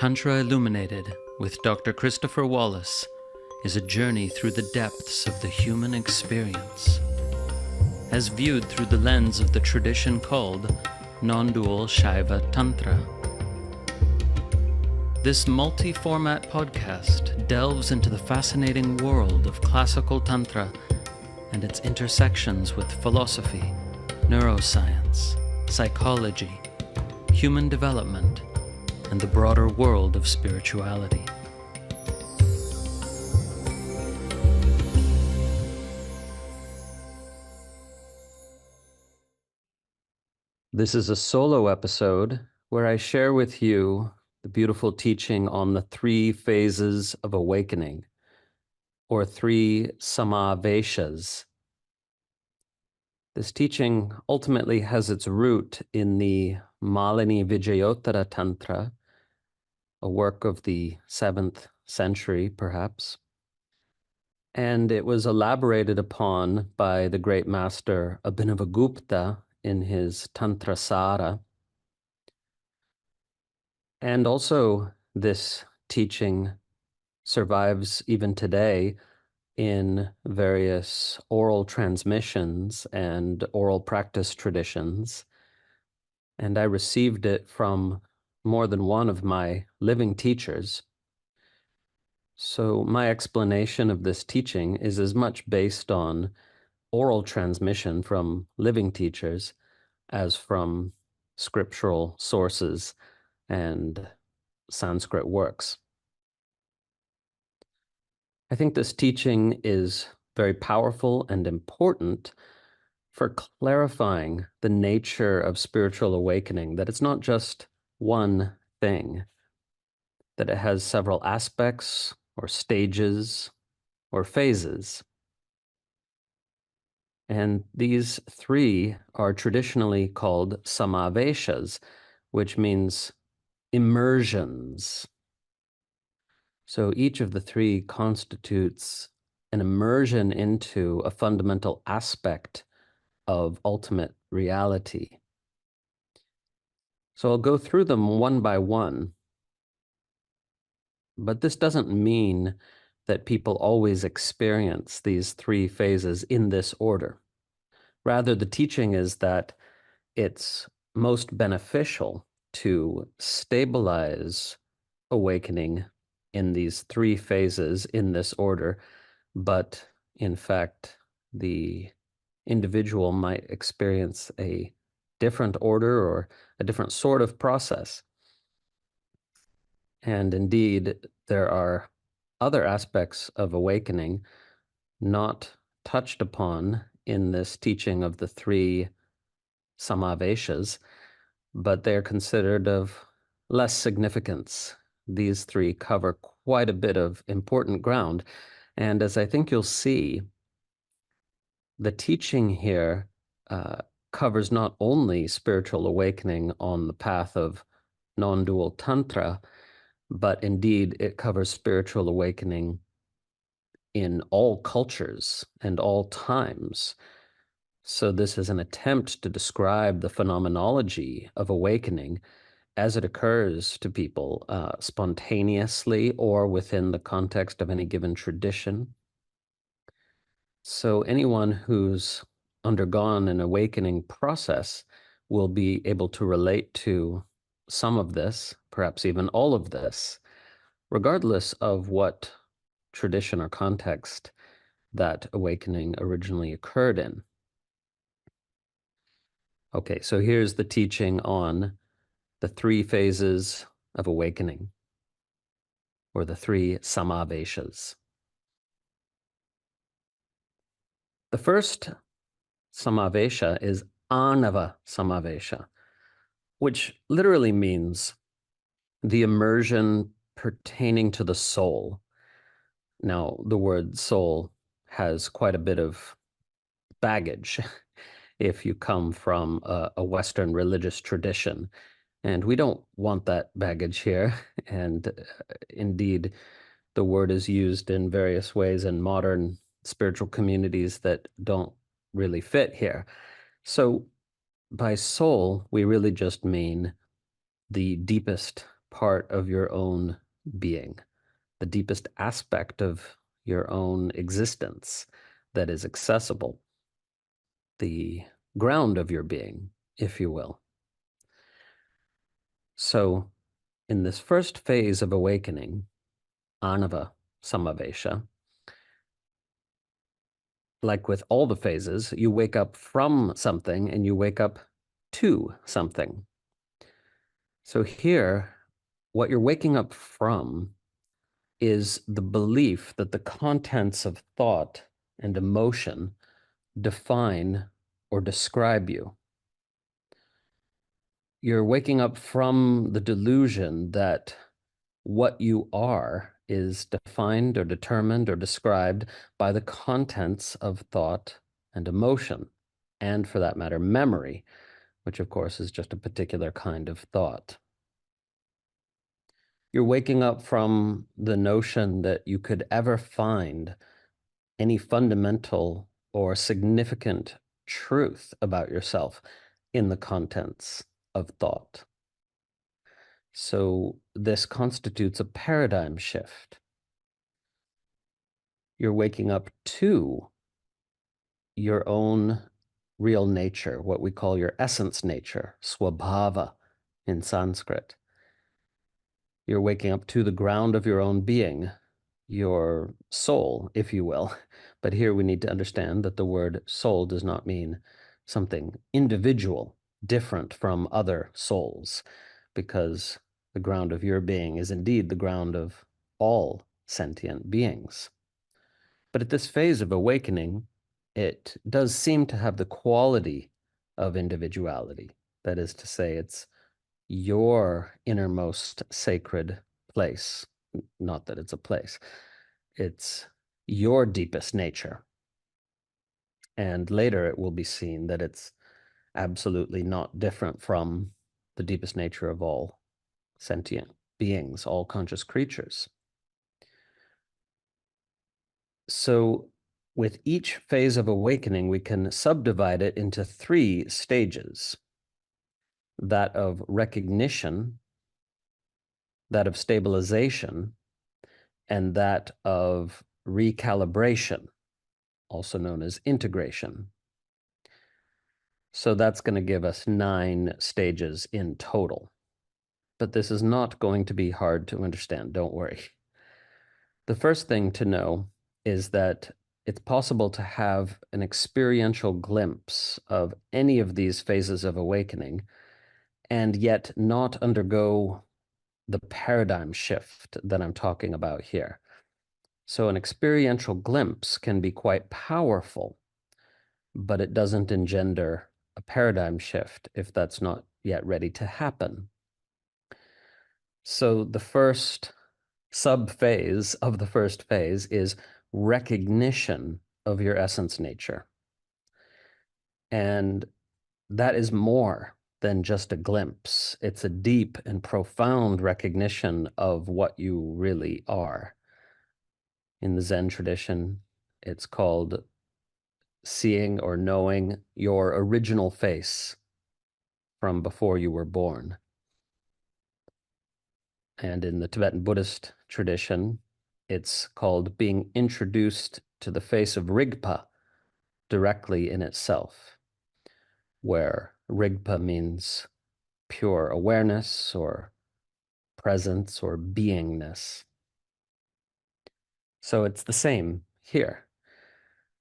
Tantra Illuminated with Dr. Christopher Wallace is a journey through the depths of the human experience, as viewed through the lens of the tradition called non-dual Shaiva Tantra. This multi-format podcast delves into the fascinating world of classical Tantra and its intersections with philosophy, neuroscience, psychology, human development, and the broader world of spirituality. This is a solo episode where I share with you the beautiful teaching on the 3 phases of awakening, or 3 samāveśas. This teaching ultimately has its root in the Mālinīvijayottaratantra, a work of the 7th century, perhaps. And it was elaborated upon by the great master Abhinavagupta in his Tantrasāra. And also this teaching survives even today in various oral transmissions and oral practice traditions. And I received it from more than one of my living teachers. So my explanation of this teaching is as much based on oral transmission from living teachers as from scriptural sources and Sanskrit works. I think this teaching is very powerful and important for clarifying the nature of spiritual awakening, that it's not just one thing, that it has several aspects or stages or phases. And these 3 are traditionally called samāveśas, which means immersions. So each of the 3 constitutes an immersion into a fundamental aspect of ultimate reality. So I'll go through them one by one, but this doesn't mean that people always experience these 3 phases in this order. Rather, the teaching is that it's most beneficial to stabilize awakening in these 3 phases in this order, but in fact, the individual might experience a different order or a different sort of process. And indeed, there are other aspects of awakening not touched upon in this teaching of the 3 samāveśas, but they're considered of less significance. These 3 cover quite a bit of important ground. And as I think you'll see, the teaching here covers not only spiritual awakening on the path of non-dual Tantra, but indeed it covers spiritual awakening in all cultures and all times. So this is an attempt to describe the phenomenology of awakening as it occurs to people spontaneously or within the context of any given tradition. So anyone who's undergone an awakening process will be able to relate to some of this, perhaps even all of this, regardless of what tradition or context that awakening originally occurred in. Okay, so here's the teaching on the 3 phases of awakening, or the 3 samāveśas. The first samāveśa is āṇava-samāveśa, which literally means the immersion pertaining to the soul. Now, the word soul has quite a bit of baggage if you come from a Western religious tradition. And we don't want that baggage here. And indeed, the word is used in various ways in modern spiritual communities that don't really fit here. So by soul, we really just mean the deepest part of your own being, the deepest aspect of your own existence that is accessible, the ground of your being, if you will. So in this first phase of awakening, āṇava-samāveśa, like with all the phases, you wake up from something and you wake up to something. So here, what you're waking up from is the belief that the contents of thought and emotion define or describe you. You're waking up from the delusion that what you are is defined or determined or described by the contents of thought and emotion, and for that matter, memory, which of course is just a particular kind of thought. You're waking up from the notion that you could ever find any fundamental or significant truth about yourself in the contents of thought. So this constitutes a paradigm shift. You're waking up to your own real nature, what we call your essence nature, swabhava in Sanskrit. You're waking up to the ground of your own being, your soul, if you will. But here we need to understand that the word soul does not mean something individual, different from other souls, because the ground of your being is indeed the ground of all sentient beings. But at this phase of awakening, it does seem to have the quality of individuality. That is to say, it's your innermost sacred place. Not that it's a place. It's your deepest nature. And later it will be seen that it's absolutely not different from the deepest nature of all sentient beings, all conscious creatures. So with each phase of awakening, we can subdivide it into 3 stages: that of recognition, that of stabilization, and that of recalibration, also known as integration. So that's going to give us 9 stages in total. But this is not going to be hard to understand, don't worry. The first thing to know is that it's possible to have an experiential glimpse of any of these phases of awakening and yet not undergo the paradigm shift that I'm talking about here. So an experiential glimpse can be quite powerful, but it doesn't engender a paradigm shift if that's not yet ready to happen. So the first sub-phase of the first phase is recognition of your essence nature. And that is more than just a glimpse. It's a deep and profound recognition of what you really are. In the Zen tradition, it's called seeing or knowing your original face from before you were born. And in the Tibetan Buddhist tradition, it's called being introduced to the face of Rigpa directly in itself, where Rigpa means pure awareness or presence or beingness. So it's the same here.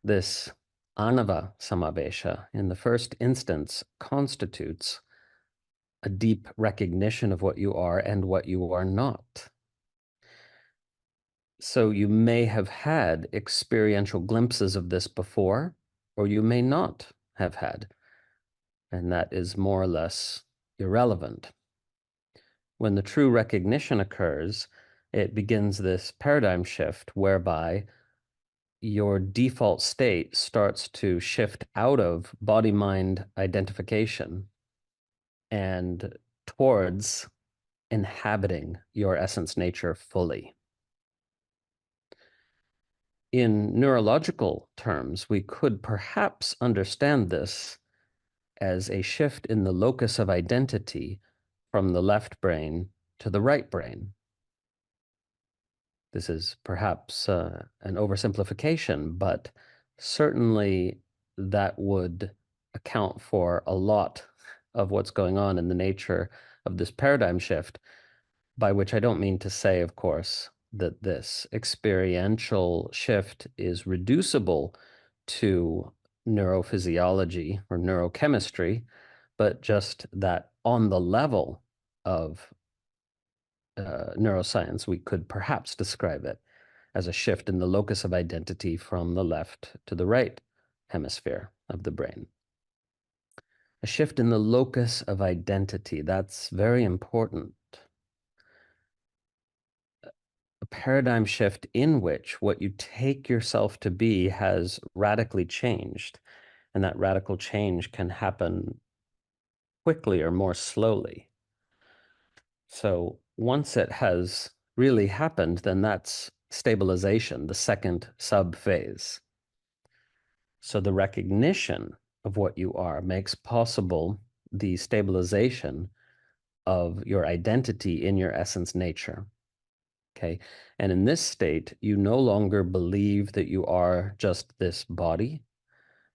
This āṇava-samāveśa in the first instance constitutes a deep recognition of what you are and what you are not. So you may have had experiential glimpses of this before, or you may not have had, and that is more or less irrelevant. When the true recognition occurs, it begins this paradigm shift whereby your default state starts to shift out of body-mind identification and towards inhabiting your essence nature fully. In neurological terms, we could perhaps understand this as a shift in the locus of identity from the left brain to the right brain. This is perhaps an oversimplification, but certainly that would account for a lot of what's going on in the nature of this paradigm shift, by which I don't mean to say, of course, that this experiential shift is reducible to neurophysiology or neurochemistry, but just that on the level of neuroscience, we could perhaps describe it as a shift in the locus of identity from the left to the right hemisphere of the brain. A shift in the locus of identity, that's very important. A paradigm shift in which what you take yourself to be has radically changed, and that radical change can happen quickly or more slowly. So once it has really happened, then that's stabilization, the second sub-phase. So the recognition of what you are makes possible the stabilization of your identity in your essence nature. Okay. And in this state, you no longer believe that you are just this body.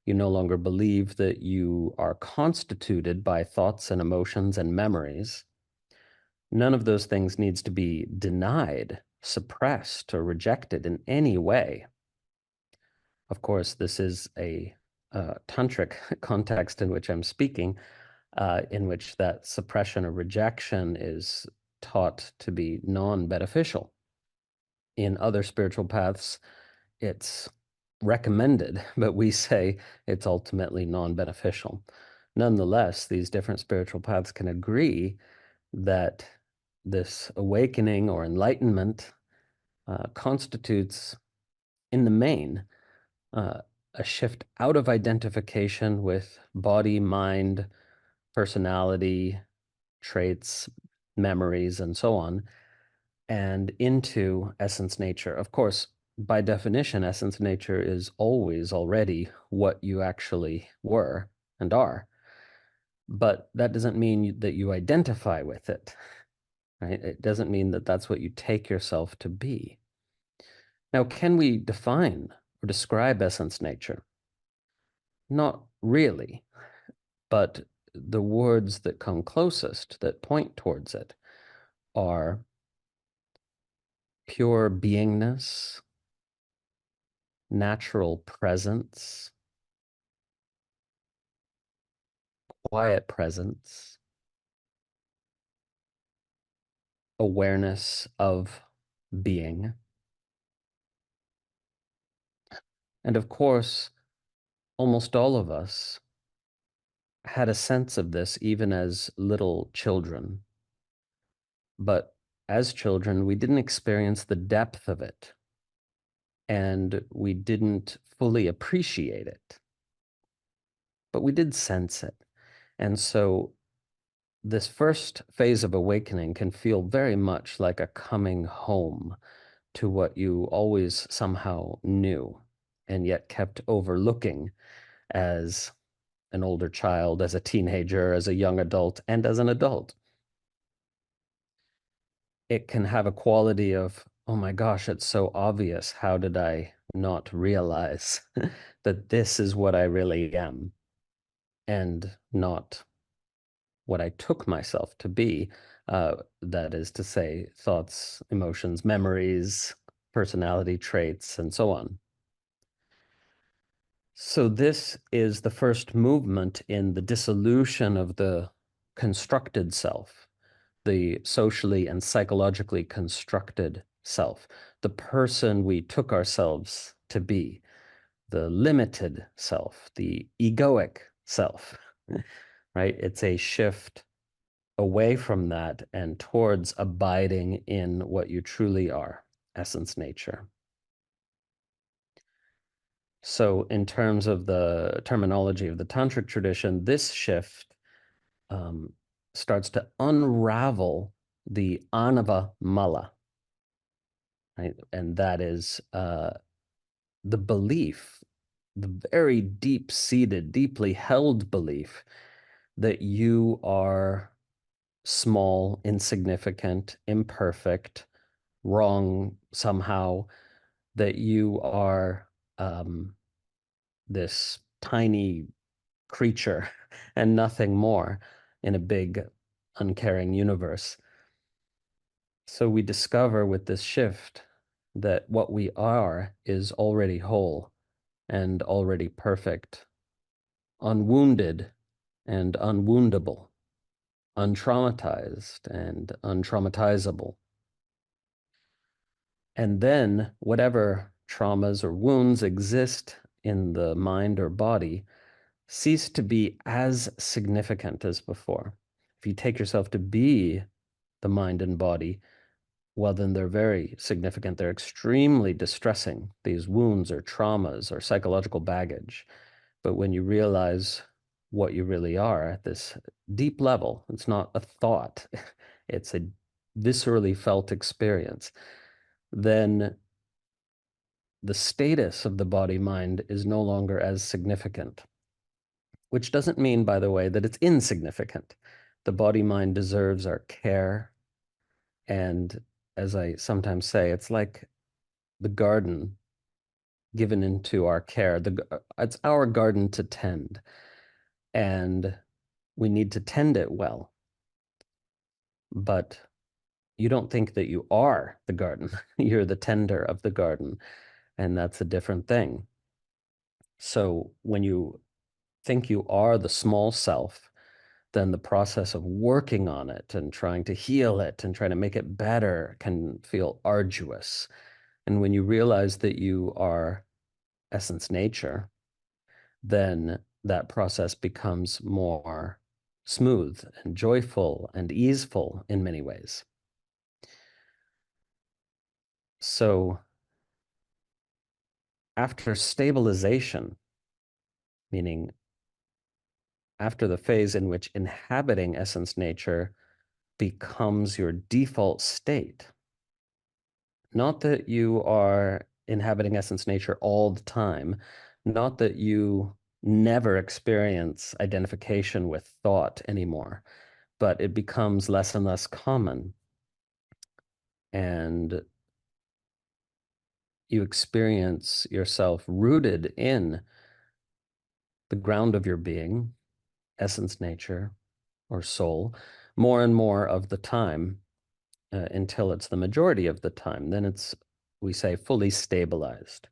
You no longer believe that you are constituted by thoughts and emotions and memories. None of those things needs to be denied, suppressed, or rejected in any way. Of course, this is a tantric context in which I'm speaking, in which that suppression or rejection is taught to be non-beneficial. In other spiritual paths, it's recommended, but we say it's ultimately non-beneficial. Nonetheless, these different spiritual paths can agree that this awakening or enlightenment constitutes, in the main, a shift out of identification with body, mind, personality, traits, memories, and so on, and into essence nature. Of course, by definition, essence nature is always already what you actually were and are. But that doesn't mean that you identify with it, right? It doesn't mean that that's what you take yourself to be. Now, can we define or describe essence nature? Not really, but the words that come closest, that point towards it, are pure beingness, natural presence, quiet presence, awareness of being. And of course, almost all of us had a sense of this even as little children. But as children, we didn't experience the depth of it, and we didn't fully appreciate it, but we did sense it. And so this first phase of awakening can feel very much like a coming home to what you always somehow knew and yet kept overlooking as an older child, as a teenager, as a young adult, and as an adult. It can have a quality of, oh my gosh, it's so obvious. How did I not realize that this is what I really am and not what I took myself to be? That is to say, thoughts, emotions, memories, personality traits, and so on. So this is the first movement in the dissolution of the constructed self, the socially and psychologically constructed self, the person we took ourselves to be, the limited self, the egoic self, right? It's a shift away from that and towards abiding in what you truly are, essence nature. So in terms of the terminology of the tantric tradition, this shift starts to unravel the Anava mala, right? And that is the belief, the very deep-seated, deeply held belief that you are small, insignificant, imperfect, wrong somehow, that you are this tiny creature and nothing more in a big, uncaring universe. So we discover with this shift that what we are is already whole and already perfect, unwounded and unwoundable, untraumatized and untraumatizable. And then whatever traumas or wounds exist in the mind or body cease to be as significant as before. If you take yourself to be the mind and body, well, then they're very significant. They're extremely distressing, these wounds or traumas or psychological baggage. But when you realize what you really are at this deep level, it's not a thought, it's a viscerally felt experience, then the status of the body-mind is no longer as significant, which doesn't mean, by the way, that it's insignificant. The body-mind deserves our care. And as I sometimes say, it's like the garden given into our care. It's our garden to tend, and we need to tend it well. But you don't think that you are the garden. You're the tender of the garden, and that's a different thing. So when you think you are the small self, then the process of working on it and trying to heal it and trying to make it better can feel arduous. And when you realize that you are essence nature, then that process becomes more smooth and joyful and easeful in many ways. So after stabilization, meaning after the phase in which inhabiting essence nature becomes your default state, not that you are inhabiting essence nature all the time, not that you never experience identification with thought anymore, but it becomes less and less common. And you experience yourself rooted in the ground of your being, essence nature, or soul, more and more of the time, until it's the majority of the time. Then it's, we say, fully stabilized.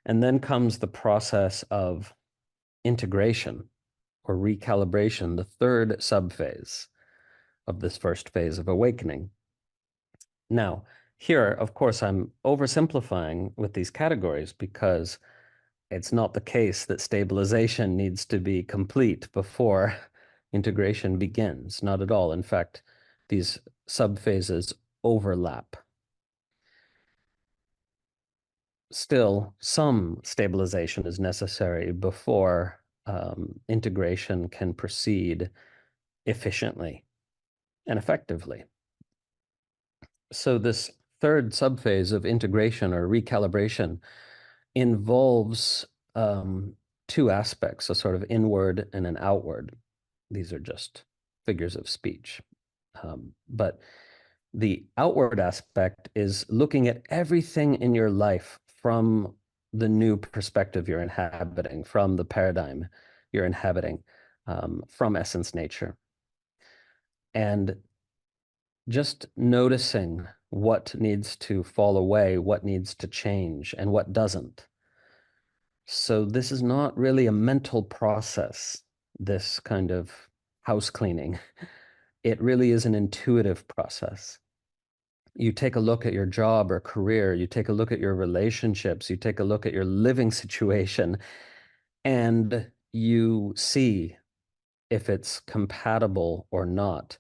And then comes the process of integration or recalibration, the third subphase of this first phase of awakening. Now, here, of course, I'm oversimplifying with these categories because it's not the case that stabilization needs to be complete before integration begins. Not at all. In fact, these subphases overlap. Still, some stabilization is necessary before integration can proceed efficiently and effectively. So this third subphase of integration or recalibration involves two aspects, a sort of inward and an outward. These are just figures of speech. But the outward aspect is looking at everything in your life from the new perspective you're inhabiting, from the paradigm you're inhabiting, from essence nature. And just noticing what needs to fall away, what needs to change, and what doesn't. So this is not really a mental process, this kind of house cleaning. It really is an intuitive process. You take a look at your job or career, you take a look at your relationships, you take a look at your living situation, and you see if it's compatible or not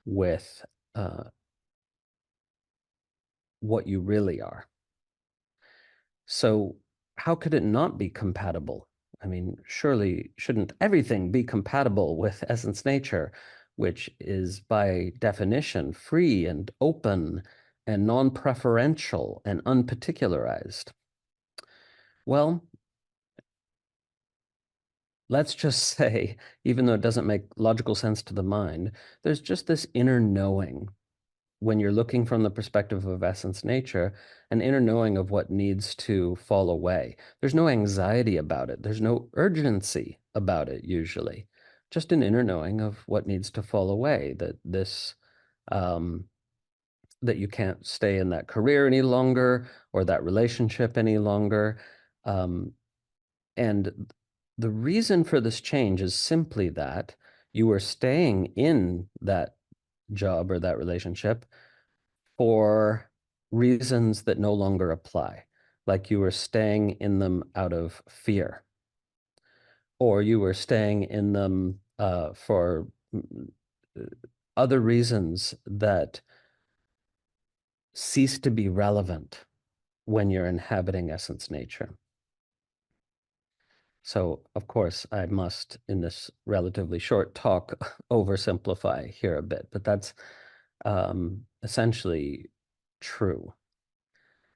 with what you really are. So how could it not be compatible? I mean, surely shouldn't everything be compatible with essence nature, which is by definition free and open and non-preferential and unparticularized? Well, let's just say, even though it doesn't make logical sense to the mind, there's just this inner knowing when you're looking from the perspective of essence nature, an inner knowing of what needs to fall away. There's no anxiety about it. There's no urgency about it, usually. Just an inner knowing of what needs to fall away, that that you can't stay in that career any longer or that relationship any longer. And the reason for this change is simply that you were staying in that job or that relationship for reasons that no longer apply, like you were staying in them out of fear, or you were staying in them for other reasons that cease to be relevant when you're inhabiting essence nature. So, of course, I must, in this relatively short talk, oversimplify here a bit, but that's essentially true.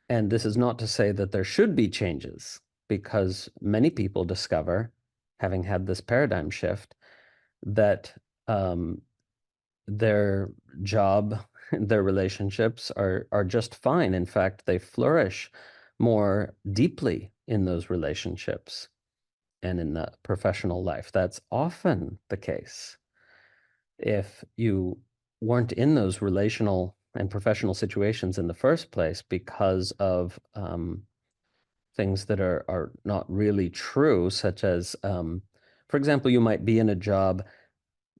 And this is not to say that there should be changes, because many people discover, having had this paradigm shift, that their job, their relationships are just fine. In fact, they flourish more deeply in those relationships and in the professional life. That's often the case. If you weren't in those relational and professional situations in the first place because of things that are not really true, such as, for example, you might be in a job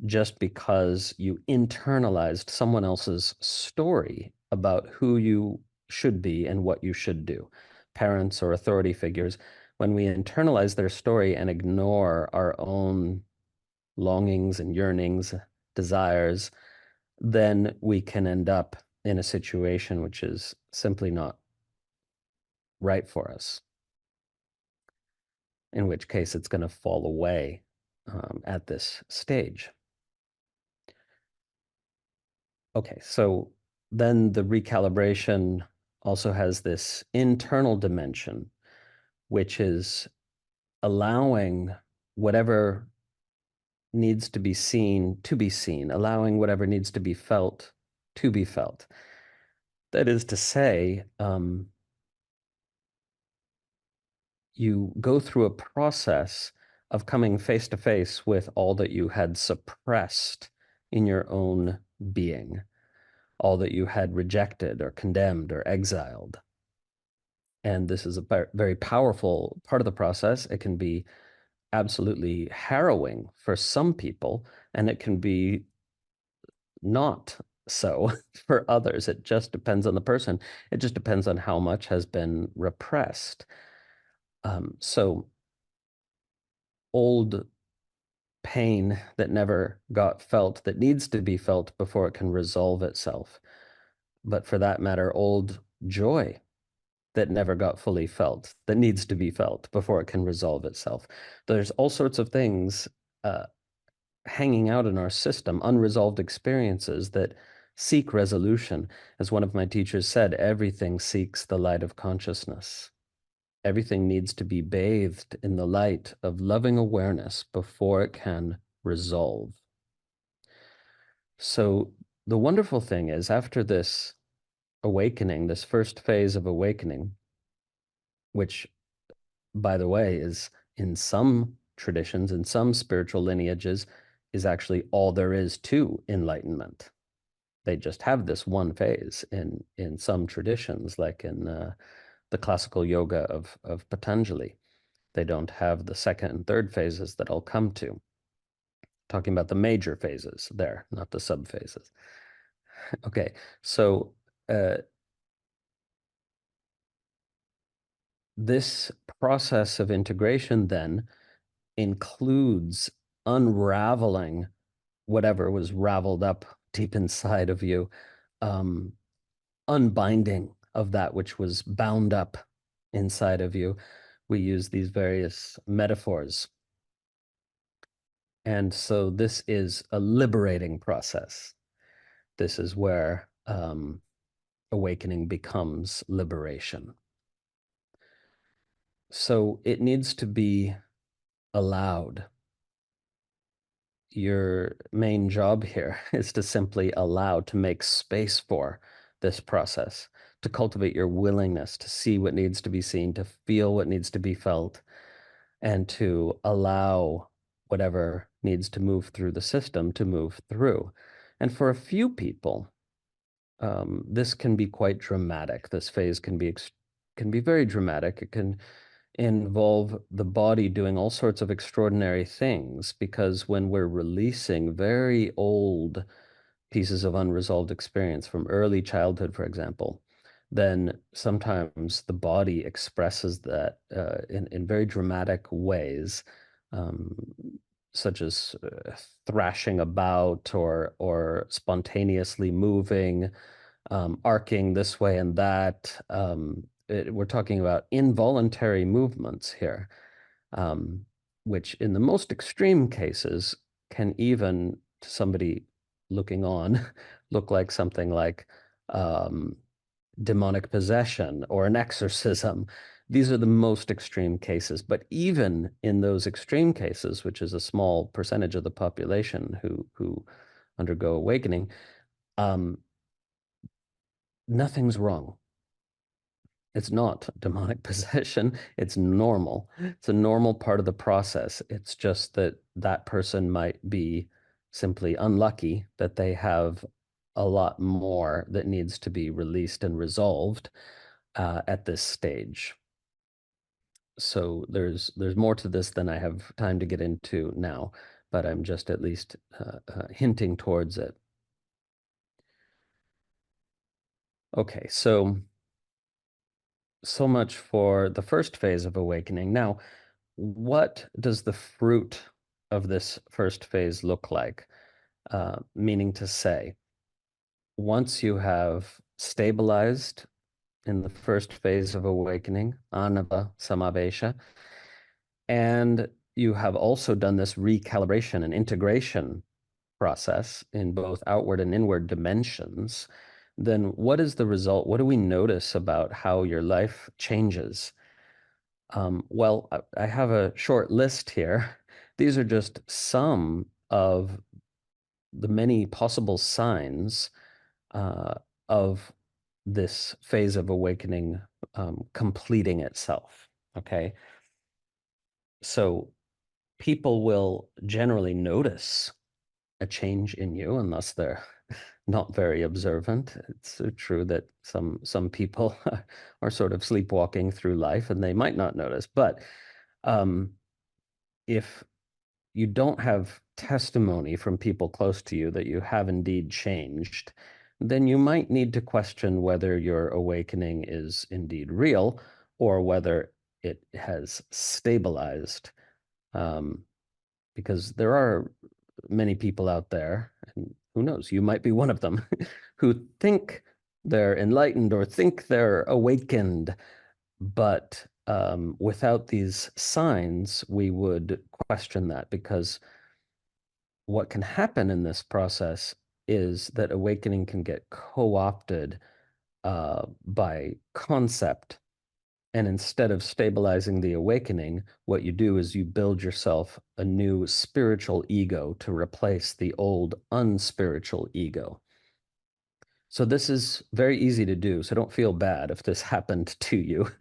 just because you internalized someone else's story about who you should be and what you should do. Parents or authority figures, when we internalize their story and ignore our own longings and yearnings, desires, then we can end up in a situation which is simply not right for us, in which case it's going to fall away at this stage. Okay, so then the recalibration also has this internal dimension, which is allowing whatever needs to be seen, allowing whatever needs to be felt to be felt. That is to say, you go through a process of coming face to face with all that you had suppressed in your own being, all that you had rejected or condemned or exiled. And this is a very powerful part of the process. It can be absolutely harrowing for some people, and it can be not so for others. It just depends on the person. It just depends on how much has been repressed. So old pain that never got felt, that needs to be felt before it can resolve itself. But for that matter, old joy that never got fully felt, that needs to be felt before it can resolve itself. There's all sorts of things hanging out in our system, unresolved experiences that seek resolution. As one of my teachers said, everything seeks the light of consciousness. Everything needs to be bathed in the light of loving awareness before it can resolve. So the wonderful thing is, after this awakening, this first phase of awakening, which, by the way, is in some traditions, in some spiritual lineages, is actually all there is to enlightenment. They just have this one phase in some traditions, like in the classical yoga of Patanjali. They don't have the second and third phases that I'll come to. Talking about the major phases there, not the sub phases. Okay, so this process of integration then includes unraveling whatever was raveled up deep inside of you, unbinding of that which was bound up inside of you. We use these various metaphors. And so this is a liberating process. This is where awakening becomes liberation. So it needs to be allowed. your main job here is to simply allow, to make space for this process, to cultivate your willingness to see what needs to be seen, to feel what needs to be felt, and to allow whatever needs to move through the system to move through. And for a few people, this can be quite dramatic. This phase can be very dramatic. It can involve the body doing all sorts of extraordinary things, because when we're releasing very old pieces of unresolved experience from early childhood, for example, then sometimes the body expresses that in very dramatic ways, um, such as thrashing about or spontaneously moving, arcing this way and that. We're talking about involuntary movements here, um, which in the most extreme cases can even, to somebody looking on, look like something like demonic possession or an exorcism. These are the most extreme cases. But even in those extreme cases, which is a small percentage of the population who undergo awakening, nothing's wrong. It's not demonic possession. It's normal. It's a normal part of the process. It's just that that person might be simply unlucky that they have a lot more that needs to be released and resolved at this stage. So there's more to this than I have time to get into now, but I'm just at least hinting towards it. Okay, so much for the first phase of awakening. Now, what does the fruit of this first phase look like? Meaning to say, once you have stabilized in the first phase of awakening, āṇava-samāveśa, and you have also done this recalibration and integration process in both outward and inward dimensions, then what is the result? What do we notice about how your life changes? Well, I have a short list here. These are just some of the many possible signs of this phase of awakening completing itself. Okay. So people will generally notice a change in you unless they're not very observant. It's true that some people are sort of sleepwalking through life and they might not notice. But if you don't have testimony from people close to you that you have indeed changed, then you might need to question whether your awakening is indeed real or whether it has stabilized. Because there are many people out there, and who knows, you might be one of them, who think they're enlightened or think they're awakened, but without these signs, we would question that, because what can happen in this process is that awakening can get co-opted by concept. And instead of stabilizing the awakening, what you do is you build yourself a new spiritual ego to replace the old unspiritual ego. So this is very easy to do. So don't feel bad if this happened to you,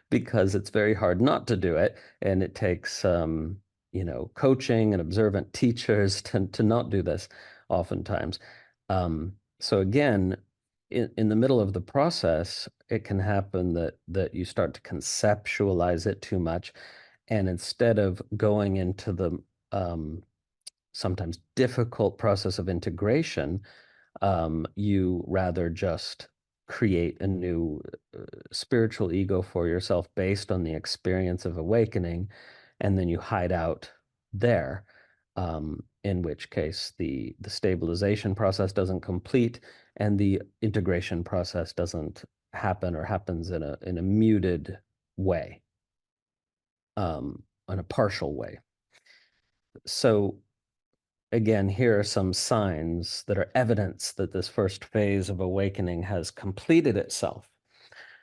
because it's very hard not to do it. And it takes, coaching and observant teachers to not do this oftentimes. So again, in the middle of the process, it can happen that you start to conceptualize it too much. And instead of going into the sometimes difficult process of integration, you rather just create a new spiritual ego for yourself based on the experience of awakening, and then you hide out there, in which case the stabilization process doesn't complete and the integration process doesn't happen, or happens in a muted way, in a partial way. So again, here are some signs that are evidence that this first phase of awakening has completed itself.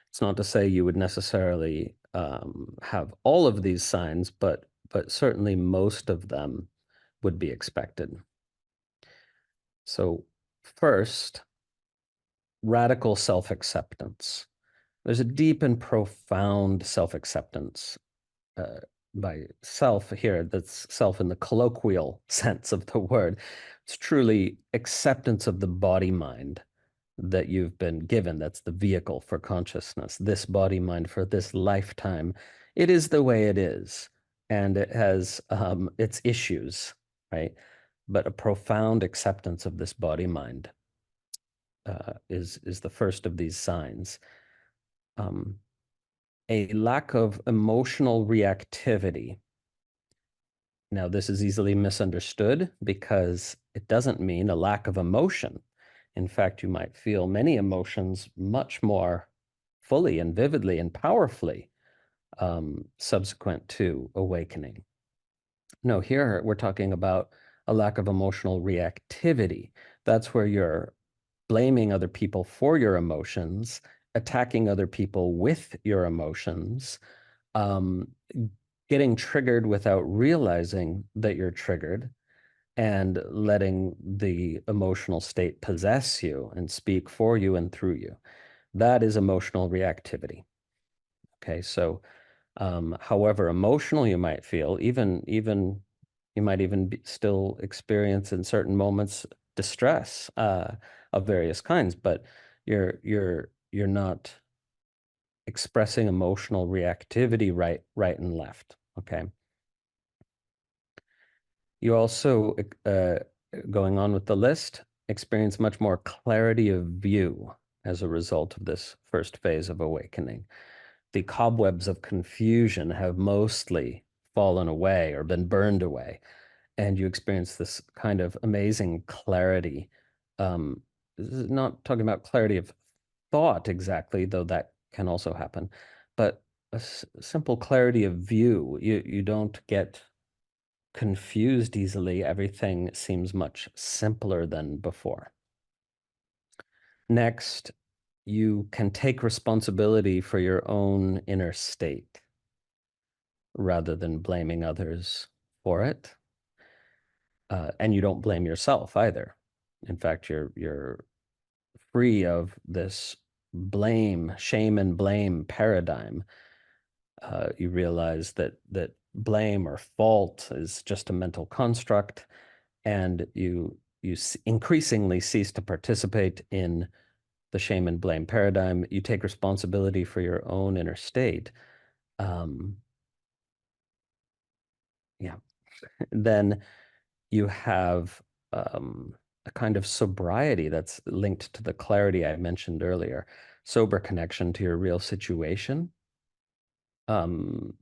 It's not to say you would necessarily have all of these signs, but certainly most of them would be expected. So first, radical self-acceptance. There's a deep and profound self-acceptance. By self here, that's self in the colloquial sense of the word. It's truly acceptance of the body-mind that you've been given. That's the vehicle for consciousness, this body-mind for this lifetime. It is the way it is, and it has its issues, right? But a profound acceptance of this body-mind is the first of these signs. A lack of emotional reactivity. Now, this is easily misunderstood because it doesn't mean a lack of emotion. In fact, you might feel many emotions much more fully and vividly and powerfully subsequent to awakening. No, here we're talking about a lack of emotional reactivity. That's where you're blaming other people for your emotions, attacking other people with your emotions, um, getting triggered without realizing that you're triggered, and letting the emotional state possess you and speak for you and through you. That is emotional reactivity. Okay, so however emotional you might feel, even you might even still experience in certain moments distress of various kinds, but you're not expressing emotional reactivity right and left. Okay. You also, going on with the list, experience much more clarity of view as a result of this first phase of awakening. The cobwebs of confusion have mostly fallen away or been burned away, and you experience this kind of amazing clarity. This is not talking about clarity of thought exactly, though that can also happen, but a simple clarity of view. You don't get confused easily. Everything seems much simpler than before. Next, you can take responsibility for your own inner state rather than blaming others for it. And you don't blame yourself either. In fact, you're free of this blame, shame and blame paradigm. You realize that blame or fault is just a mental construct, and you increasingly cease to participate in the shame and blame paradigm. You take responsibility for your own inner state. Yeah. Then you have a kind of sobriety that's linked to the clarity I mentioned earlier, sober connection to your real situation. Um,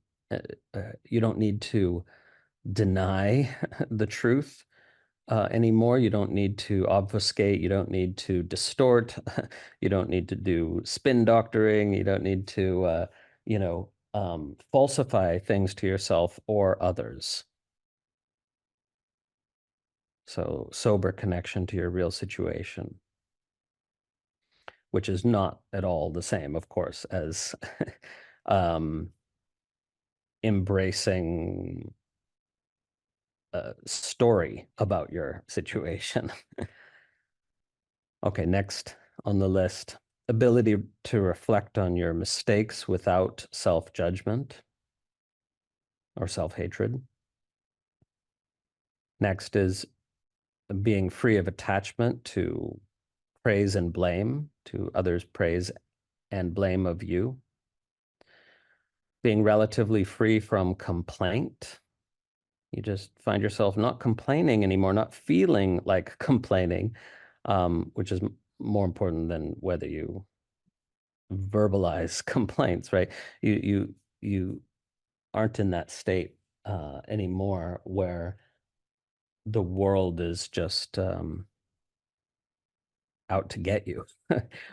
you don't need to deny the truth anymore. You don't need to obfuscate. You don't need to distort. You don't need to do spin doctoring. You don't need to, falsify things to yourself or others. So sober connection to your real situation, which is not at all the same, of course, as um, embracing a story about your situation. Okay, next on the list, ability to reflect on your mistakes without self-judgment or self-hatred. Next is being free of attachment to praise and blame, to others' praise and blame of you. Being relatively free from complaint. You just find yourself not complaining anymore, not feeling like complaining, which is more important than whether you verbalize complaints, right? You aren't in that state anymore where the world is just out to get you,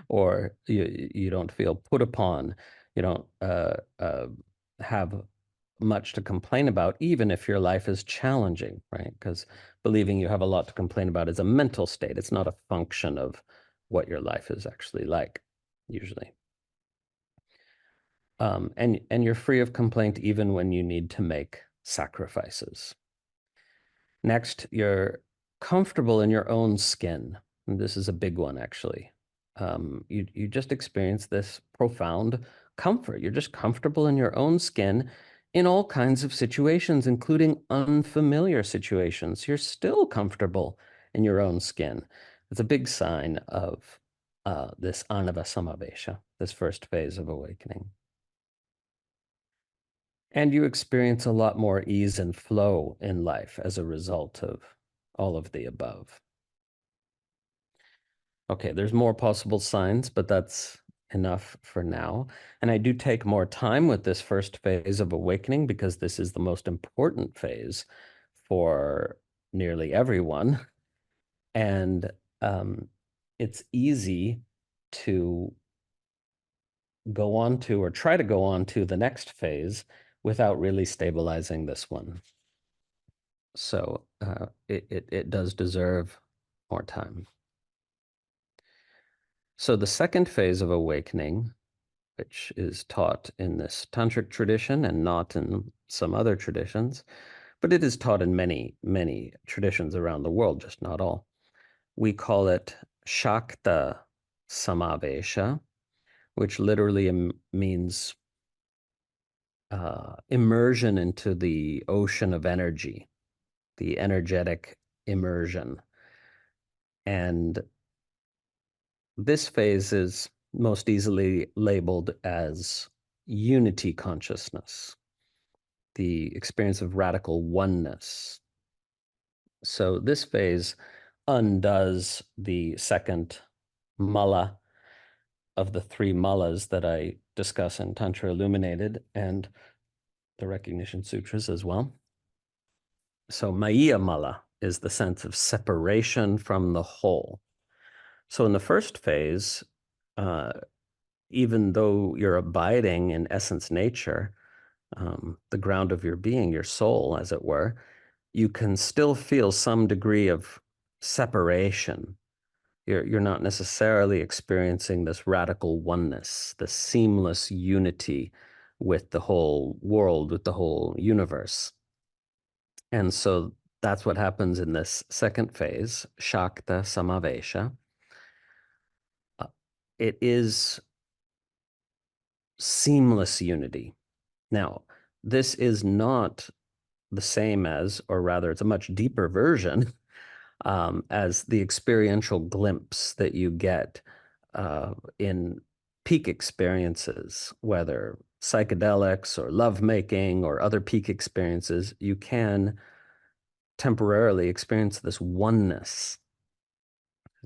or you don't feel put upon. You don't have much to complain about, even if your life is challenging, right? Because believing you have a lot to complain about is a mental state. It's not a function of what your life is actually like, usually. And you're free of complaint even when you need to make sacrifices. Next, you're comfortable in your own skin. And this is a big one, actually. You just experience this profound comfort. You're just comfortable in your own skin in all kinds of situations, including unfamiliar situations. You're still comfortable in your own skin. It's a big sign of this āṇava-samāveśa, this first phase of awakening. And you experience a lot more ease and flow in life as a result of all of the above. Okay, there's more possible signs, but that's enough for now. And I do take more time with this first phase of awakening because this is the most important phase for nearly everyone. And it's easy to go on to or try to go on to the next phase without really stabilizing this one. So it does deserve more time. So the second phase of awakening, which is taught in this tantric tradition and not in some other traditions, but it is taught in many, many traditions around the world, just not all. We call it shākta-samāveśa, which literally means immersion into the ocean of energy, the energetic immersion. And this phase is most easily labeled as unity consciousness, the experience of radical oneness. So this phase undoes the second mala of the three malas that I discuss in Tantra Illuminated and the Recognition Sutras as well. So Maya mala is the sense of separation from the whole. So in the first phase, even though you're abiding in essence nature, the ground of your being, your soul, as it were, you can still feel some degree of separation. You're not necessarily experiencing this radical oneness, the seamless unity with the whole world, with the whole universe. And so that's what happens in this second phase, shākta-samāveśa. It is seamless unity. Now, this is not the same as, or rather, it's a much deeper version as the experiential glimpse that you get in peak experiences, whether psychedelics or lovemaking or other peak experiences. You can temporarily experience this oneness,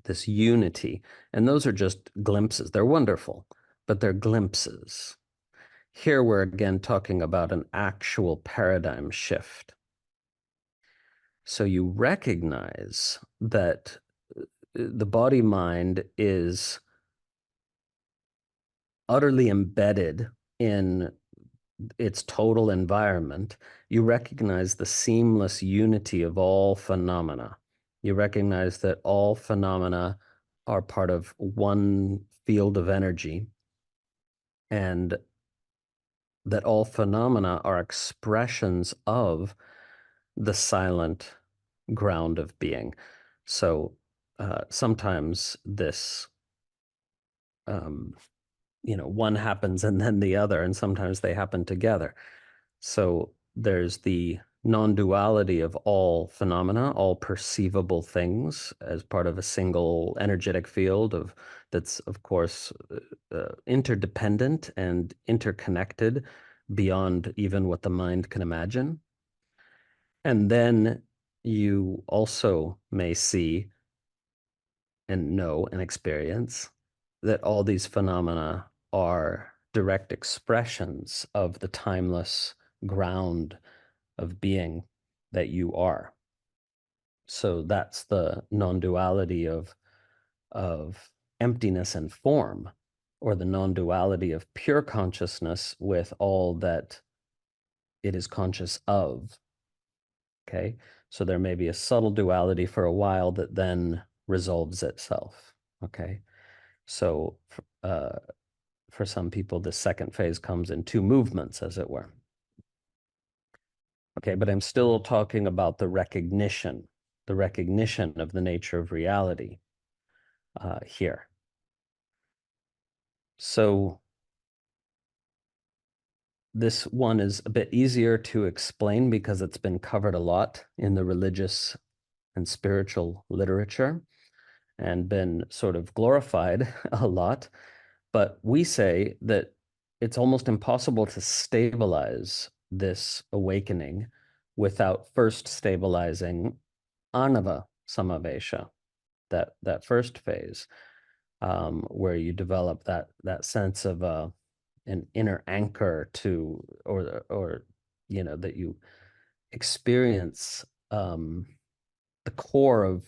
this unity, and those are just glimpses. They're wonderful, but they're glimpses. Here we're again talking about an actual paradigm shift. So you recognize that the body-mind is utterly embedded in its total environment. You recognize the seamless unity of all phenomena. You recognize that all phenomena are part of one field of energy, and that all phenomena are expressions of the silent ground of being. So sometimes this, one happens and then the other, and sometimes they happen together. So there's the non-duality of all phenomena, all perceivable things as part of a single energetic field that's, of course, interdependent and interconnected beyond even what the mind can imagine. And then you also may see and know and experience that all these phenomena are direct expressions of the timeless ground of being that you are. So that's the non-duality of emptiness and form, or the non-duality of pure consciousness with all that it is conscious of. Okay, so there may be a subtle duality for a while that then resolves itself. Okay, so for some people, the second phase comes in two movements, as it were. Okay, but I'm still talking about the recognition. the recognition of the nature of reality here. So this one is a bit easier to explain because it's been covered a lot in the religious and spiritual literature and been sort of glorified a lot. But we say that it's almost impossible to stabilize this awakening without first stabilizing āṇava-samāveśa, that first phase, where you develop that sense of an inner anchor to, or that you experience the core of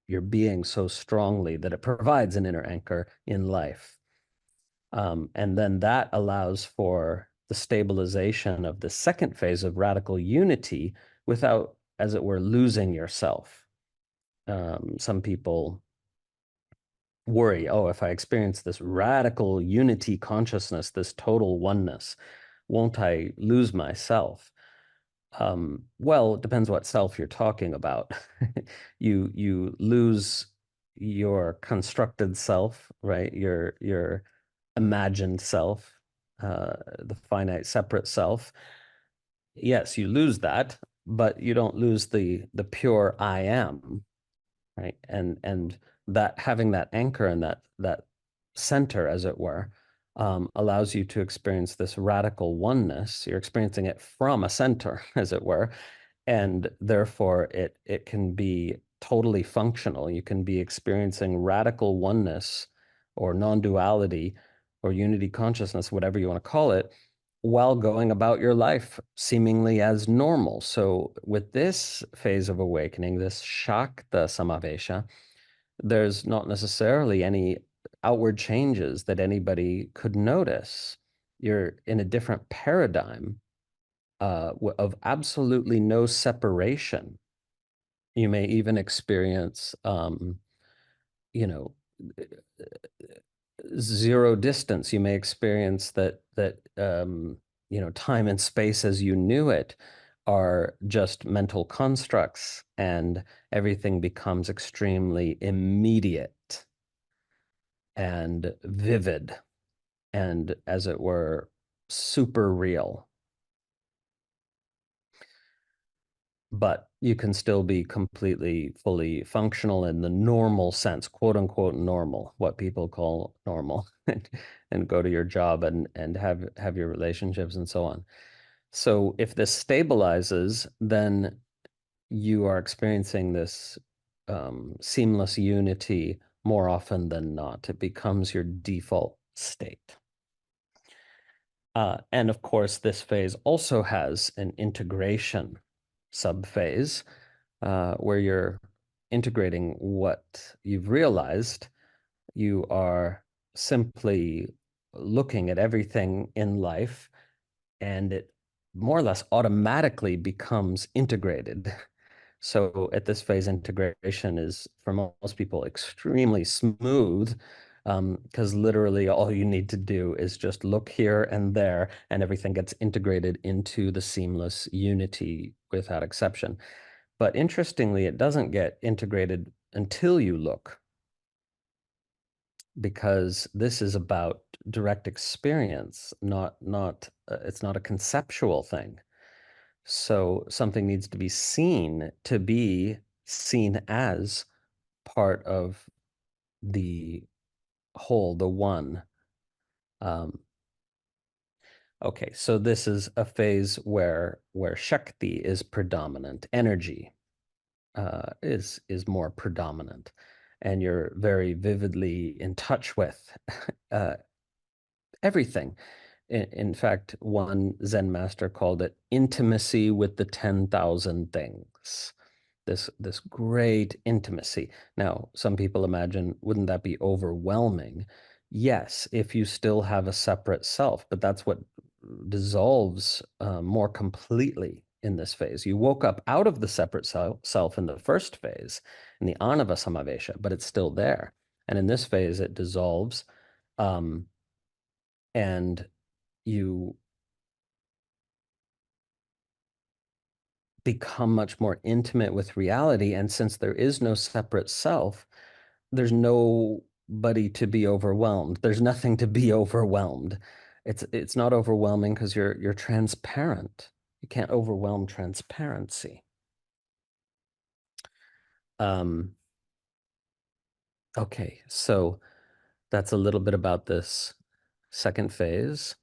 your being so strongly that it provides an inner anchor in life. And then that allows for the stabilization of the second phase of radical unity without, as it were, losing yourself. Some people worry, oh, if I experience this radical unity consciousness, this total oneness, won't I lose myself? Well, it depends what self you're talking about. You lose your constructed self, right? Your imagined self, the finite separate self. Yes, you lose that, but you don't lose the pure I am, right? And that having that anchor and that center, as it were, allows you to experience this radical oneness. You're experiencing it from a center, as it were, and therefore it can be totally functional. You can be experiencing radical oneness or non-duality or unity consciousness, whatever you want to call it, while going about your life seemingly as normal. So with this phase of awakening, this shākta-samāveśa, there's not necessarily any outward changes that anybody could notice. You're in a different paradigm of absolutely no separation. You may even experience, you know, zero distance. You may experience that time and space as you knew it are just mental constructs, and everything becomes extremely immediate and vivid and, as it were, super real. But you can still be completely, fully functional in the normal sense, quote unquote normal, what people call normal, and go to your job and have your relationships and so on. So if this stabilizes, then you are experiencing this seamless unity more often than not. It becomes your default state. And of course, this phase also has an integration subphase where you're integrating what you've realized. You are simply looking at everything in life, and it more or less automatically becomes integrated. So at this phase, integration is, for most people, extremely smooth, because literally all you need to do is just look here and there, and everything gets integrated into the seamless unity without exception. But interestingly, it doesn't get integrated until you look, because this is about direct experience, it's not a conceptual thing. So something needs to be seen to be seen as part of the whole, the one. Okay, so this is a phase where Shakti is predominant, energy is more predominant, and you're very vividly in touch with everything. In fact, one Zen master called it intimacy with the 10,000 things. This great intimacy. Now, some people imagine, wouldn't that be overwhelming? Yes, if you still have a separate self, but that's what dissolves more completely in this phase. You woke up out of the separate self in the first phase, in the āṇava-samāveśa, but it's still there. And in this phase, it dissolves, and you become much more intimate with reality. And since there is no separate self, there's nobody to be overwhelmed. There's nothing to be overwhelmed. It's not overwhelming because you're transparent. You can't overwhelm transparency. Okay, so that's a little bit about this second phase.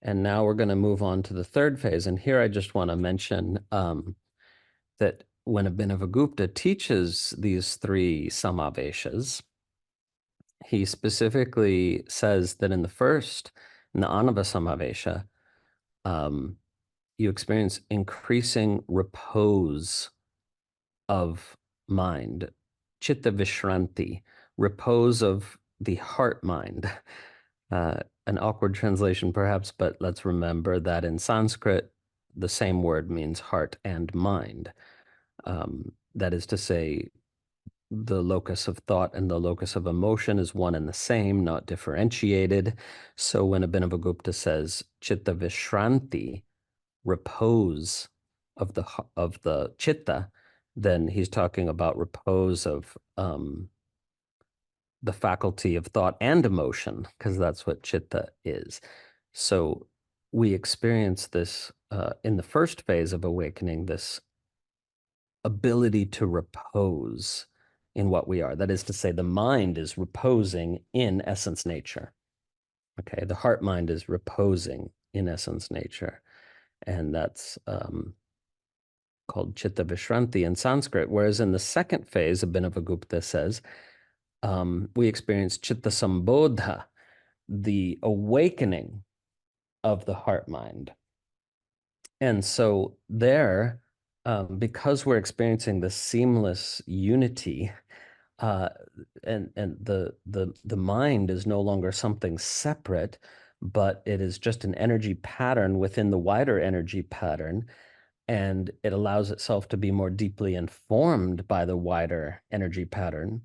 And now we're going to move on to the third phase. And here I just want to mention that when Abhinavagupta teaches these three samāveśas, he specifically says that in the first, in the āṇava-samāveśa, you experience increasing repose of mind, chitta vishranti, repose of the heart mind. An awkward translation perhaps, but let's remember that in Sanskrit, the same word means heart and mind. That is to say, the locus of thought and the locus of emotion is one and the same, not differentiated. So when Abhinavagupta says chitta vishranti, repose of the chitta, then he's talking about repose of the faculty of thought and emotion, because that's what chitta is. So we experience this in the first phase of awakening, this ability to repose in what we are. That is to say, the mind is reposing in essence nature. Okay, the heart mind is reposing in essence nature. And that's called chitta vishranti in Sanskrit. Whereas in the second phase, Abhinavagupta says, we experience chitta sambodha, the awakening of the heart mind. And so there, because we're experiencing the seamless unity, and the mind is no longer something separate, but it is just an energy pattern within the wider energy pattern, and it allows itself to be more deeply informed by the wider energy pattern.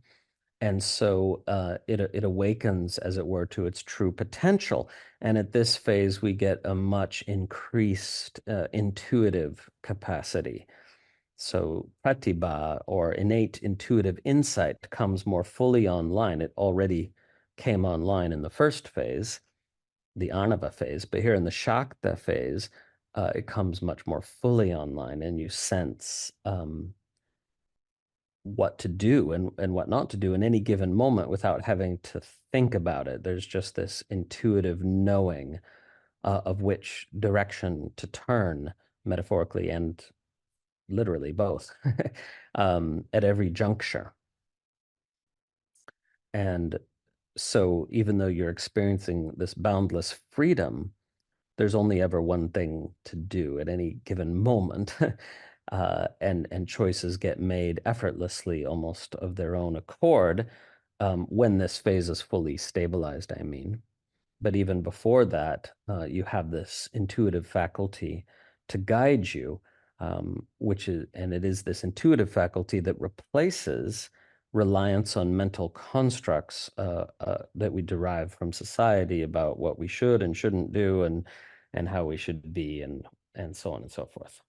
And so it awakens, as it were, to its true potential. And at this phase, we get a much increased intuitive capacity. So pratibha, or innate intuitive insight, comes more fully online. It already came online in the first phase, the Anava phase, but here in the Shakta phase, it comes much more fully online, and you sense what to do and what not to do in any given moment without having to think about it. There's just this intuitive knowing of which direction to turn, metaphorically and literally both, at every juncture. And so even though you're experiencing this boundless freedom, there's only ever one thing to do at any given moment. And choices get made effortlessly, almost of their own accord, when this phase is fully stabilized, I mean. But even before that, you have this intuitive faculty to guide you, and it is this intuitive faculty that replaces reliance on mental constructs that we derive from society about what we should and shouldn't do, and how we should be, and so on and so forth.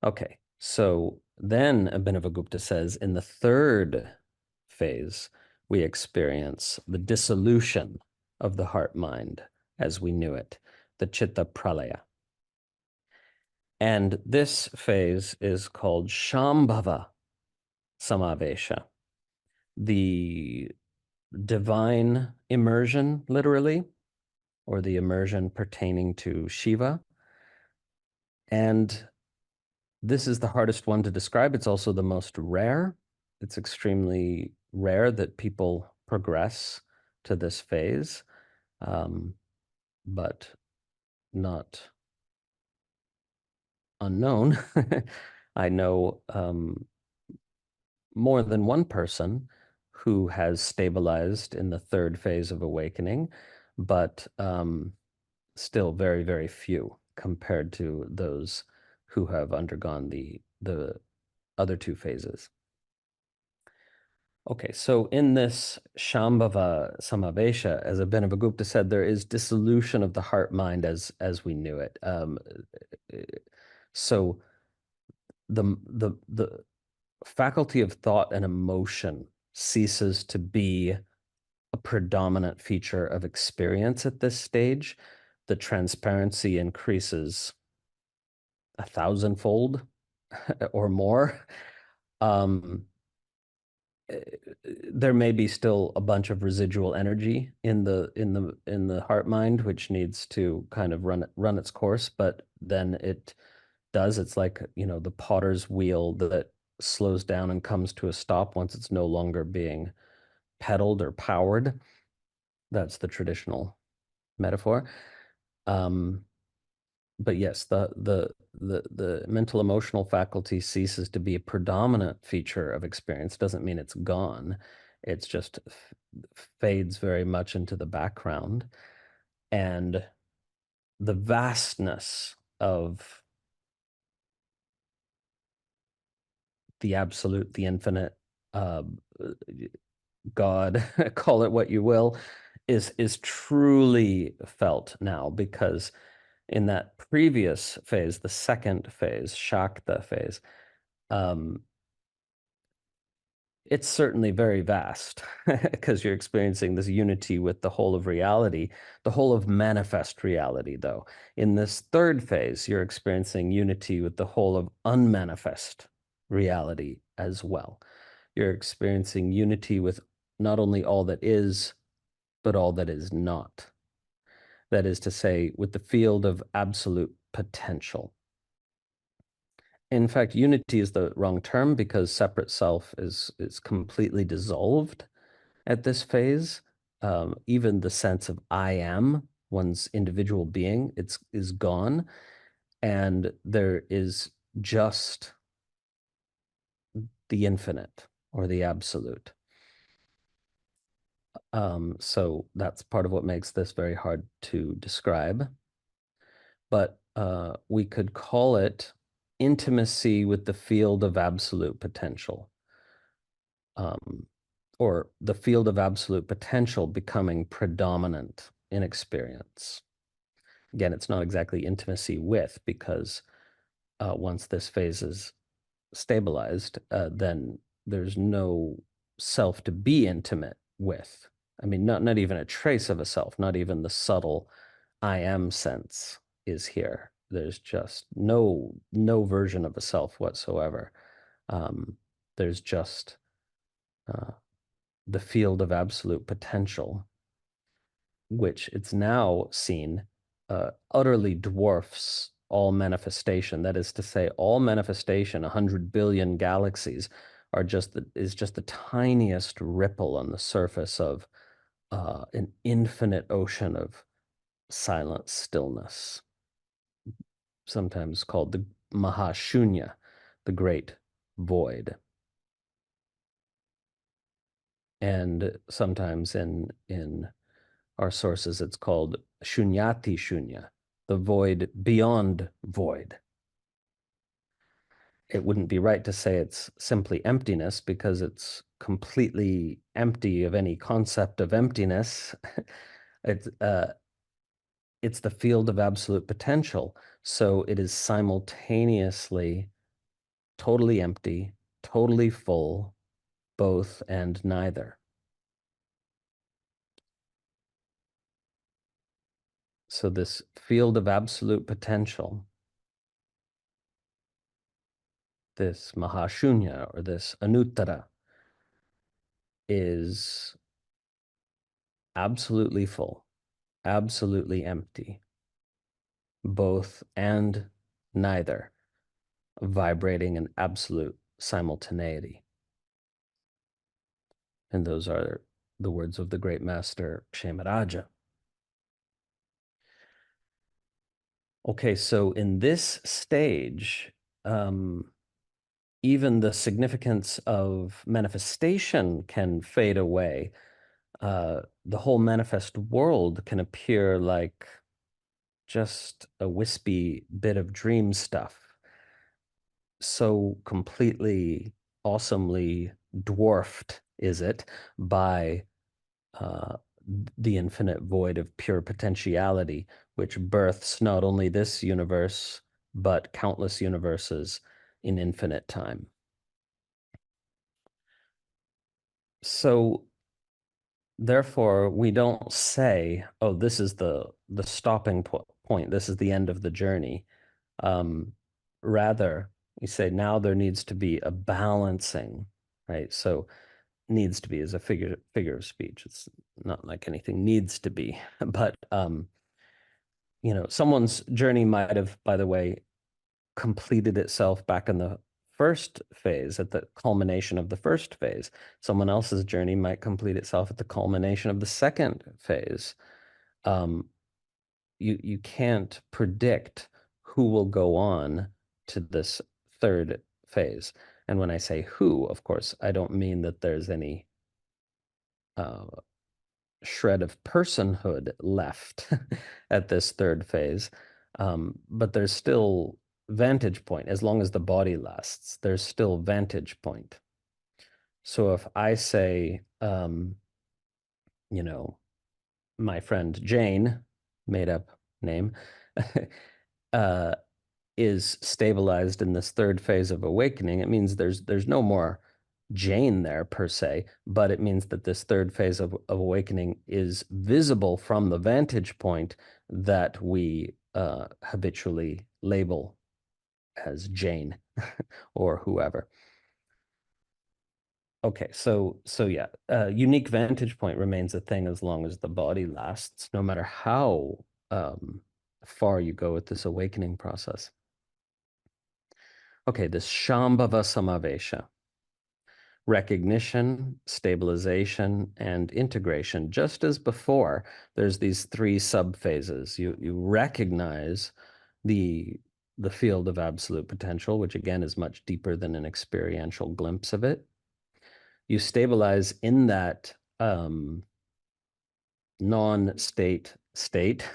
Okay, so then Abhinavagupta says in the third phase, we experience the dissolution of the heart mind as we knew it, the chitta pralaya. And this phase is called Shambhava samāveśa, the divine immersion, literally, or the immersion pertaining to Shiva. And this is the hardest one to describe. It's also the most rare. It's extremely rare that people progress to this phase, but not unknown. I know more than one person who has stabilized in the third phase of awakening, but still very, very few compared to those who have undergone the other two phases. Okay, so in this Shambhava-samāveśa, as Abhinavagupta said, there is dissolution of the heart-mind as we knew it. So the faculty of thought and emotion ceases to be a predominant feature of experience at this stage. The transparency increases 1,000-fold or more. There may be still a bunch of residual energy in the heart mind, which needs to kind of run its course, but then it does. It's like, the potter's wheel that slows down and comes to a stop once it's no longer being pedaled or powered. That's the traditional metaphor. But yes, the mental emotional faculty ceases to be a predominant feature of experience. Doesn't mean it's gone. It's just fades very much into the background. And the vastness of the absolute, the infinite, God, call it what you will, is truly felt now, because in that previous phase, the second phase, Shakta phase, it's certainly very vast because you're experiencing this unity with the whole of reality, the whole of manifest reality, though. In this third phase, you're experiencing unity with the whole of unmanifest reality as well. You're experiencing unity with not only all that is, but all that is not. That is to say, with the field of absolute potential. In fact, unity is the wrong term, because separate self is completely dissolved at this phase. Even the sense of I am, one's individual being, is gone, and there is just the infinite or the absolute. So that's part of what makes this very hard to describe. But we could call it intimacy with the field of absolute potential, or the field of absolute potential becoming predominant in experience. Again, it's not exactly intimacy with, because once this phase is stabilized, then there's no self to be intimate with. I mean, not even a trace of a self, not even the subtle I am sense is here. There's just no version of a self whatsoever. There's just the field of absolute potential, which it's now seen utterly dwarfs all manifestation. That is to say, all manifestation, 100 billion galaxies, is just the tiniest ripple on the surface of an infinite ocean of silent stillness, sometimes called the Mahashunya, the great void. And sometimes in our sources, it's called Shunyati Shunya, the void beyond void. It wouldn't be right to say it's simply emptiness, because it's completely empty of any concept of emptiness. It's the field of absolute potential. So it is simultaneously totally empty, totally full, both and neither. So this field of absolute potential, this Mahashunya, or this Anuttara, is absolutely full, absolutely empty, both and neither, vibrating in absolute simultaneity. And those are the words of the great master Kshemaraja. Okay, so in this stage, even the significance of manifestation can fade away. The whole manifest world can appear like just a wispy bit of dream stuff, so completely, awesomely dwarfed is it, by the infinite void of pure potentiality, which births not only this universe, but countless universes in infinite time. So therefore, we don't say, oh, this is the stopping point, this is the end of the journey. Rather, we say now there needs to be a balancing, right? So needs to be is a figure of speech. It's not like anything needs to be, but someone's journey might have, by the way, completed itself back in the first phase, at the culmination of the first phase. Someone else's journey might complete itself at the culmination of the second phase. You can't predict who will go on to this third phase. And when I say who, of course, I don't mean that there's any shred of personhood left at this third phase, but there's still vantage point. As long as the body lasts, there's still vantage point. So if I say, my friend Jane, made up name, is stabilized in this third phase of awakening, it means there's no more Jane there per se, but it means that this third phase of awakening is visible from the vantage point that we habitually label as Jane or whoever. Okay, so yeah, unique vantage point remains a thing as long as the body lasts, no matter how far you go with this awakening process. Okay, this Shambhava-samāveśa. Recognition, stabilization, and integration. Just as before, there's these three subphases. You recognize the field of absolute potential, which again is much deeper than an experiential glimpse of it. You stabilize in that non-state state,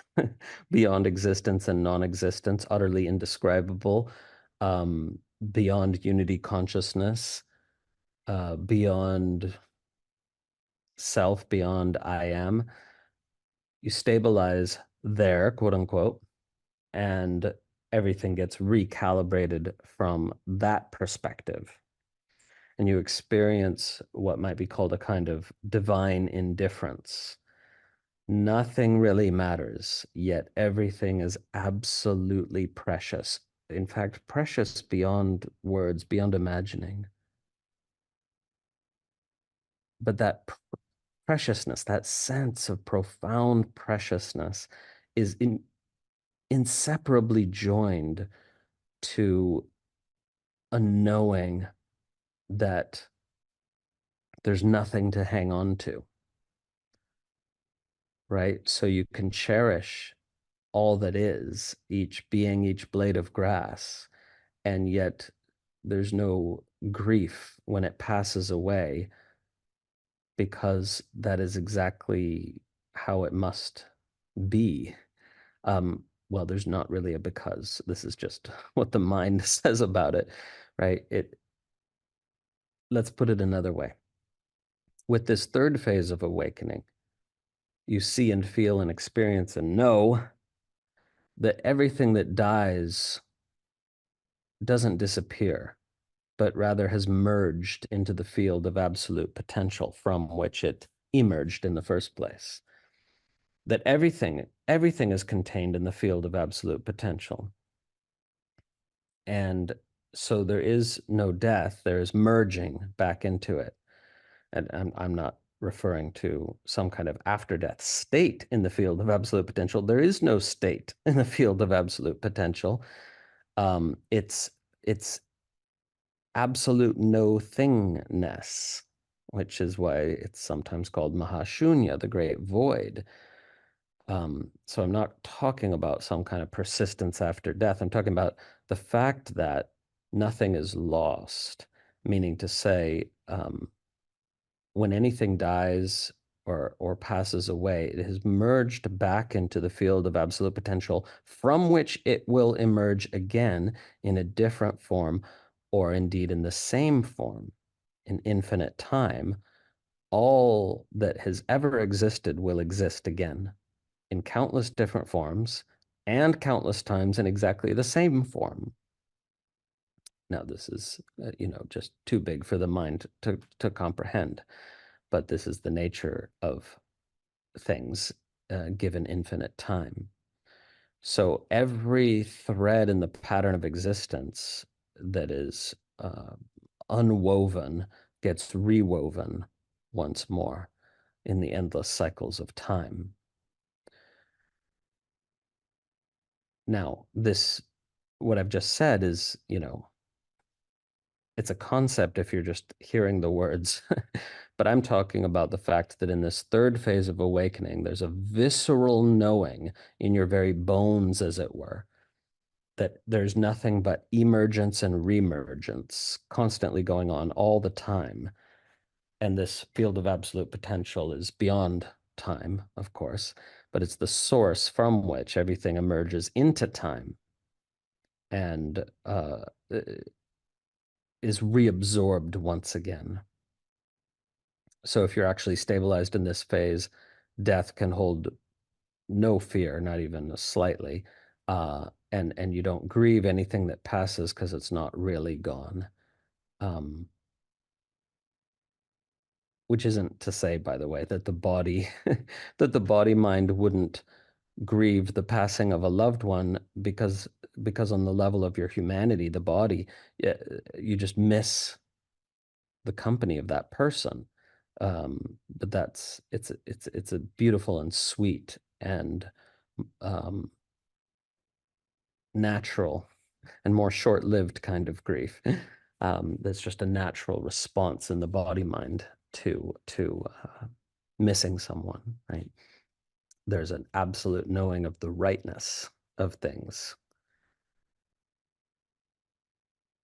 beyond existence and non-existence, utterly indescribable, beyond unity consciousness, beyond self, beyond I am. You stabilize there, quote unquote, and everything gets recalibrated from that perspective. And you experience what might be called a kind of divine indifference. Nothing really matters, yet everything is absolutely precious. In fact, precious beyond words, beyond imagining. But that preciousness, that sense of profound preciousness, is inseparably joined to a knowing that there's nothing to hang on to, right? So you can cherish all that is, each being, each blade of grass, and yet there's no grief when it passes away, because that is exactly how it must be. Well, there's not really a because. This is just what the mind says about it, right? Let's put it another way. With this third phase of awakening, you see and feel and experience and know that everything that dies doesn't disappear, but rather has merged into the field of absolute potential from which it emerged in the first place. That everything is contained in the field of absolute potential. And so there is no death, there is merging back into it. And I'm not referring to some kind of after-death state in the field of absolute potential. There is no state in the field of absolute potential. It's absolute no-thingness, which is why it's sometimes called Mahashunya, the great void. So I'm not talking about some kind of persistence after death. I'm talking about the fact that nothing is lost, meaning to say, when anything dies or passes away, it has merged back into the field of absolute potential from which it will emerge again in a different form, or indeed in the same form in infinite time, all that has ever existed will exist again in countless different forms and countless times in exactly the same form. Now, this is, just too big for the mind to comprehend, but this is the nature of things given infinite time. So every thread in the pattern of existence that is unwoven gets rewoven once more in the endless cycles of time. Now, what I've just said is, it's a concept if you're just hearing the words, but I'm talking about the fact that in this third phase of awakening, there's a visceral knowing in your very bones, as it were, that there's nothing but emergence and remergence constantly going on all the time. And this field of absolute potential is beyond time, of course, but it's the source from which everything emerges into time and is reabsorbed once again. So if you're actually stabilized in this phase, death can hold no fear, not even slightly, and you don't grieve anything that passes because it's not really gone. Which isn't to say, by the way, that the body that the body mind wouldn't grieve the passing of a loved one because on the level of your humanity, the body, you just miss the company of that person. But it's a beautiful and sweet and natural and more short-lived kind of grief. That's just a natural response in the body mind to missing someone, right? There's an absolute knowing of the rightness of things.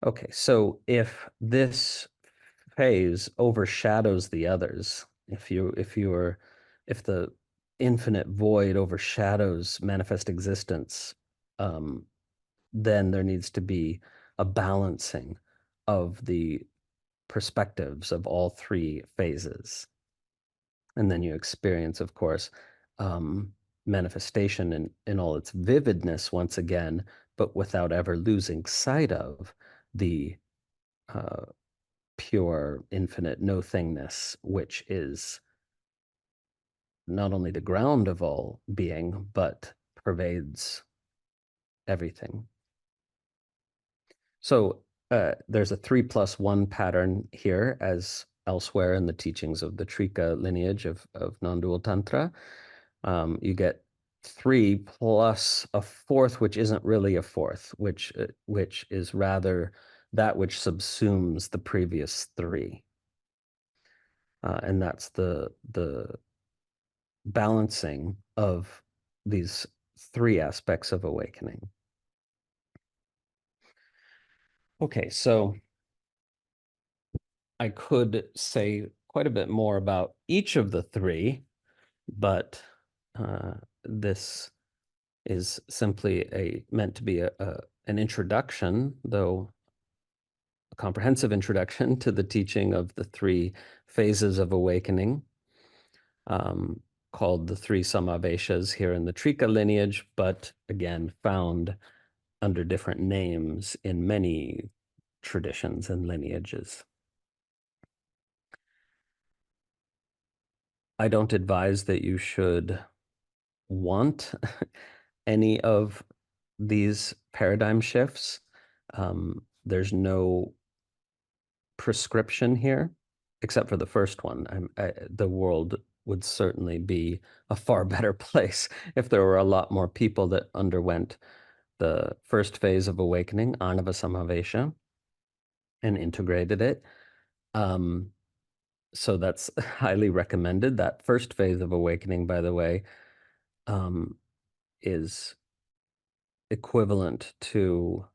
Okay, so if this phase overshadows the others, if the infinite void overshadows manifest existence, then there needs to be a balancing of the perspectives of all three phases. And then you experience, of course, manifestation in all its vividness once again, but without ever losing sight of the pure, infinite no-thingness, which is not only the ground of all being, but pervades everything. So there's a 3+1 pattern here, as elsewhere in the teachings of the Trika lineage of non-dual Tantra. You get 3 plus a fourth, which isn't really a fourth, which is rather that which subsumes the previous 3. And that's the balancing of these 3 aspects of awakening. Okay, so I could say quite a bit more about each of the 3, but this is simply meant to be an introduction, though a comprehensive introduction to the teaching of the 3 phases of awakening, called the 3 samāveśas here in the Trika lineage, but again found under different names in many traditions and lineages. I don't advise that you should want any of these paradigm shifts. There's no prescription here, except for the first one. The world would certainly be a far better place if there were a lot more people that underwent the first phase of awakening, āṇava-samāveśa, and integrated it. So that's highly recommended. That first phase of awakening, by the way, is equivalent to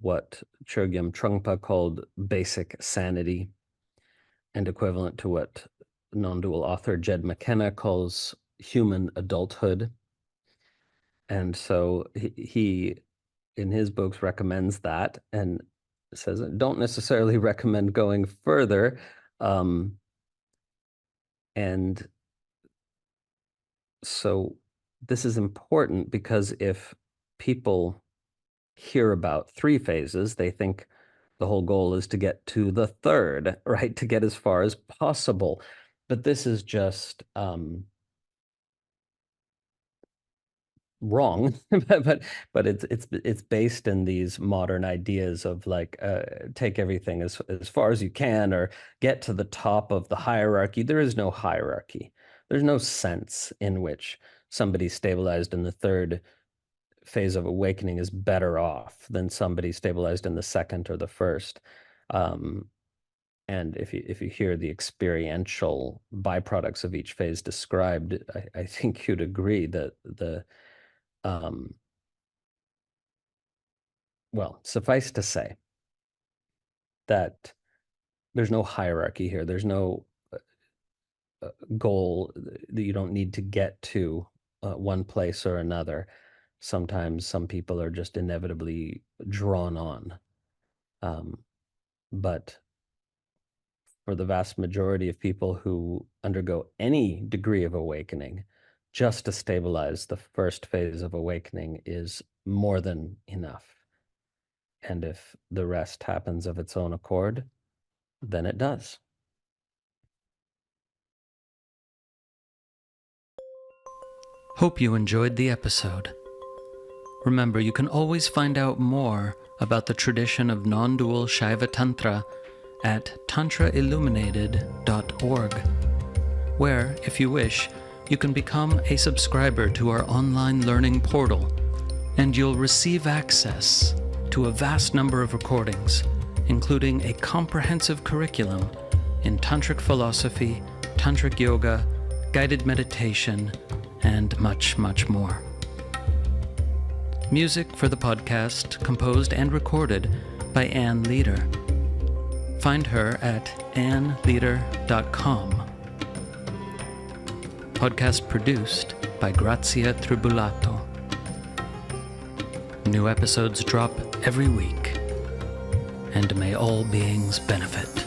what Chogyam Trungpa called basic sanity, and equivalent to what non-dual author Jed McKenna calls human adulthood. And so he in his books recommends that, and says don't necessarily recommend going further. And so this is important because if people hear about 3 phases, they think the whole goal is to get to the 3rd, right? To get as far as possible. But this is just wrong. but it's based in these modern ideas of like take everything as far as you can, or get to the top of the hierarchy. There is no hierarchy. There's no sense in which somebody stabilized in the 3rd phase of awakening is better off than somebody stabilized in the 2nd or the 1st. And if you hear the experiential byproducts of each phase described, I think you'd agree that well, suffice to say that there's no hierarchy here. There's no goal that you don't need to get to one place or another. Sometimes some people are just inevitably drawn on. But for the vast majority of people who undergo any degree of awakening, just to stabilize the 1st phase of awakening is more than enough. And if the rest happens of its own accord, then it does. Hope you enjoyed the episode. Remember, you can always find out more about the tradition of non-dual Shaiva Tantra at tantrailluminated.org, where, if you wish, you can become a subscriber to our online learning portal, and you'll receive access to a vast number of recordings, including a comprehensive curriculum in tantric philosophy, tantric yoga, guided meditation, and much, much more. Music for the podcast composed and recorded by Ann Leader. Find her at annleader.com. Podcast produced by Grazia Tribulato. New episodes drop every week, and may all beings benefit.